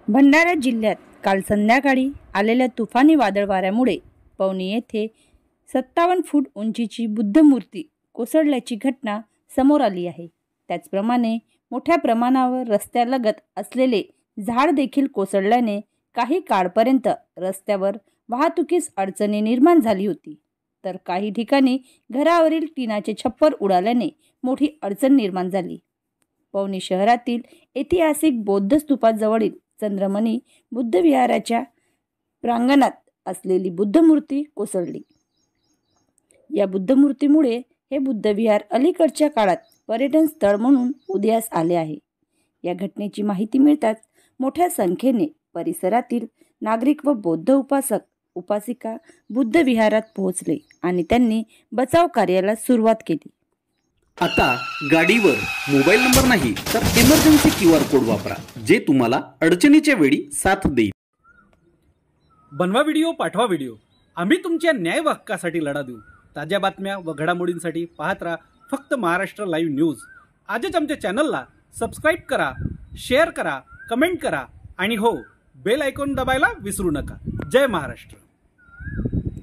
भंडारा जिल्ह्यात काल संध्याकाळी आलेल्या तुफानी वादळ वाऱ्यामुळे पवनी येथे 57 फूट उंचीची बुद्ध मूर्ती कोसळल्याची घटना समोर आली आहे। त्याचप्रमाणे मोठ्या प्रमाणावर रस्त्यालगत असलेले झाड देखील कोसळल्याने काही काळपर्यंत रस्त्यावर वाहतुकीस अडचणी निर्माण झाली होती, तर काही ठिकाणी घरावरील टिनाचे छप्पर उडाल्याने मोठी अडचण निर्माण झाली। पवनी शहरातील ऐतिहासिक बौद्ध स्तूपाजवळील चंद्रमणी बुद्ध विहाराच्या प्रांगणात असलेली बुद्ध मूर्ती कोसळली। या बुद्ध मूर्तीमुळे हे बुद्ध विहार अलीकडच्या काळात पर्यटन स्थळ म्हणून उदयास आले आहे। या घटनेची माहिती मिळताच मोठ्या संख्येने परिसरातील नागरिक व बौद्ध उपासक उपासिका बुद्ध विहारात पोहोचले आणि त्यांनी बचाव कार्याला सुरुवात केली। आता गाडीवर मोबाईल नंबर नाही तर इमर्जन्सी QR कोड वापरा, जे तुम्हाला अडचणीच्या वेळी साथ देईल। बनवा व्हिडिओ, पाठवा व्हिडिओ, आम्ही तुमच्या न्याय हक्कासाठी लढा देऊ। ताज्या बातम्या व घडामोडींसाठी पाहत राहा फक्त महाराष्ट्र लाईव्ह न्यूज। आजच आमच्या चॅनलला सबस्क्राईब करा, शेअर करा, कमेंट करा आणि हो, बेल आयकॉन दबायला विसरू नका। जय महाराष्ट्र।